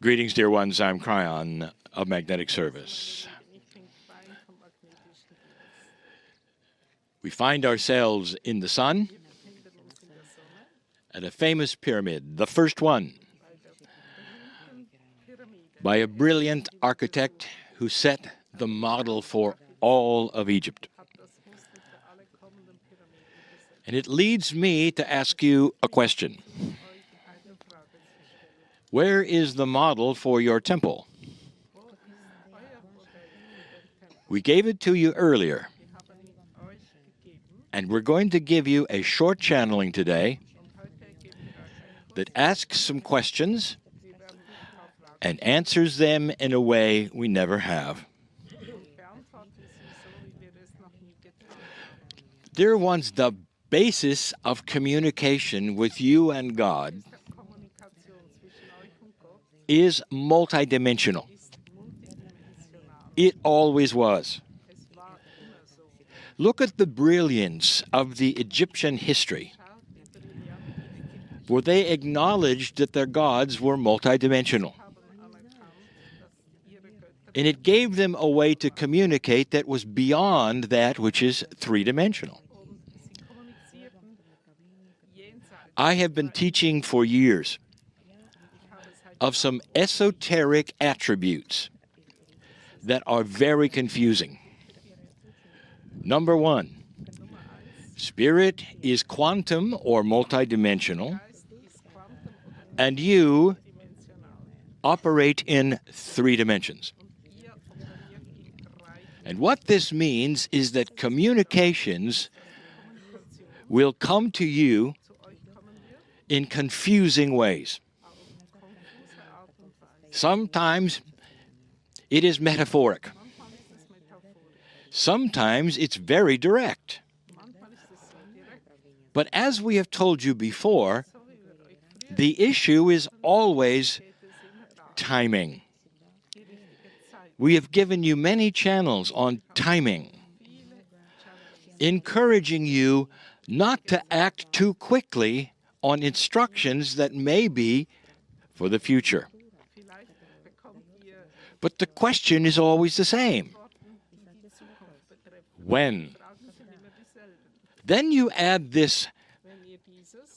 Greetings, dear ones. I'm Kryon of Magnetic Service. We find ourselves in the sun at a famous pyramid, the first one, by a brilliant architect who set the model for all of Egypt. And it leads me to ask you a question. Where is the model for your temple? We gave it to you earlier, and we're going to give you a short channeling today that asks some questions and answers them in a way we never have. Dear ones, the basis of communication with you and God is multidimensional. It always was. Look at the brilliance of the Egyptian history, for they acknowledged that their gods were multidimensional. And it gave them a way to communicate that was beyond that which is three-dimensional. I have been teaching for years of some esoteric attributes that are very confusing. Number one, spirit is quantum or multidimensional, and you operate in 3 dimensions. And what this means is that communications will come to you in confusing ways. Sometimes it is metaphoric. Sometimes it's very direct. But as we have told you before, the issue is always timing. We have given you many channels on timing, encouraging you not to act too quickly on instructions that may be for the future. But the question is always the same. When? Then you add this,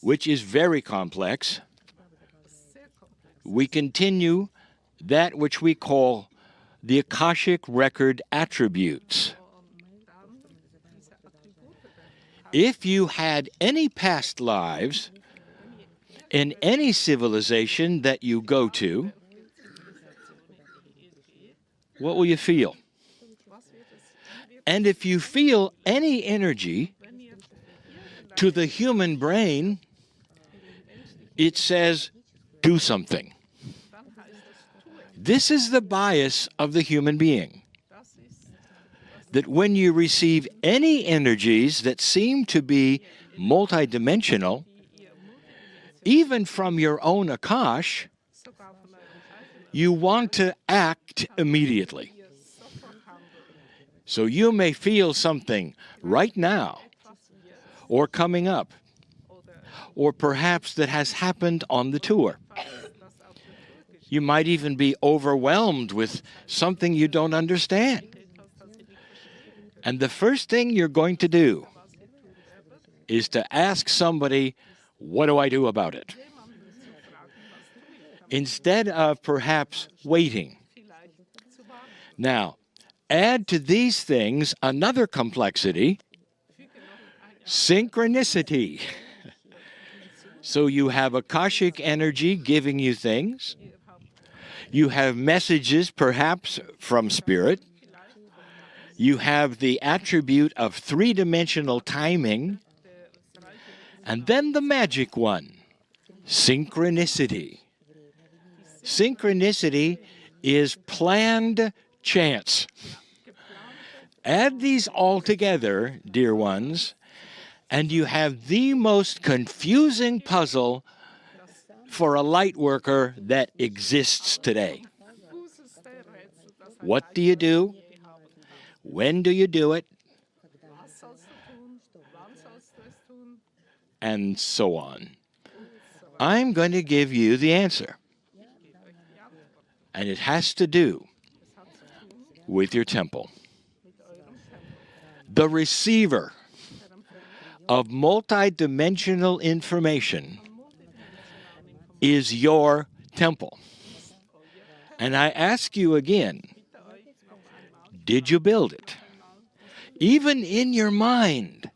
which is very complex. We continue that which we call the Akashic Record attributes. If you had any past lives in any civilization that you go to, what will you feel? And if you feel any energy to the human brain, it says, do something. This is the bias of the human being. That when you receive any energies that seem to be multidimensional, even from your own Akash, you want to act immediately. So you may feel something right now, or coming up, or perhaps that has happened on the tour. You might even be overwhelmed with something you don't understand. And the first thing you're going to do is to ask somebody, what do I do about it? Instead of perhaps waiting. Now, add to these things another complexity, synchronicity. So you have Akashic energy giving you things. You have messages perhaps from spirit. You have the attribute of 3-dimensional timing. And then the magic one, synchronicity. Synchronicity is planned chance. Add these all together, dear ones, and you have the most confusing puzzle for a light worker that exists today. What do you do? When do you do it? And so on. I'm going to give you the answer. And it has to do with your temple. The receiver of multidimensional information is your temple. And I ask you again, did you build it? Even in your mind,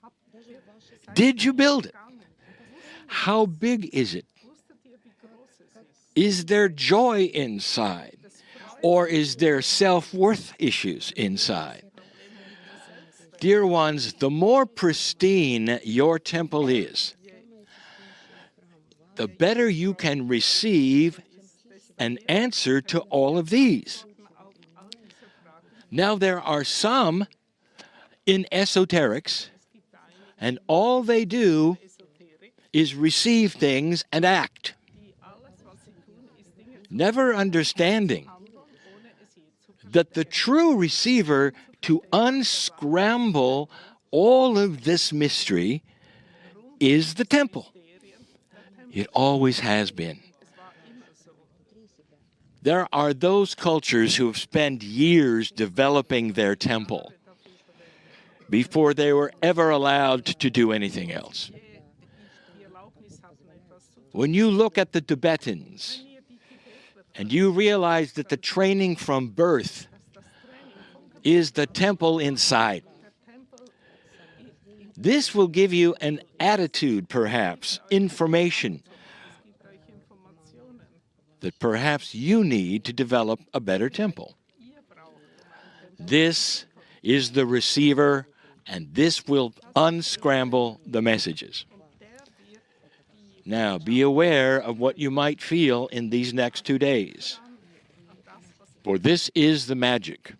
did you build it? How big is it? Is there joy inside? Or is there self-worth issues inside? Dear ones, the more pristine your temple is, the better you can receive an answer to all of these. Now, there are some in esoterics, and all they do is receive things and act, never understanding that the true receiver to unscramble all of this mystery is the temple. It always has been. There are those cultures who have spent years developing their temple before they were ever allowed to do anything else. When you look at the Tibetans and you realize that the training from birth is the temple inside, this will give you an attitude, perhaps, information that perhaps you need to develop a better temple. This is the receiver, and this will unscramble the messages. Now, be aware of what you might feel in these next 2 days, for this is the magic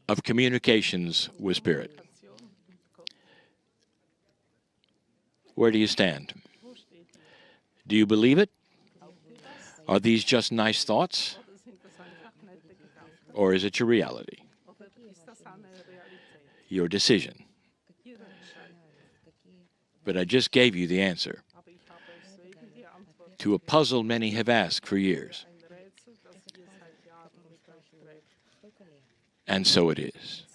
of communications with Spirit. Where do you stand? Do you believe it? Are these just nice thoughts? Or is it your reality? Your decision. But I just gave you the answer to a puzzle many have asked for years. And so it is.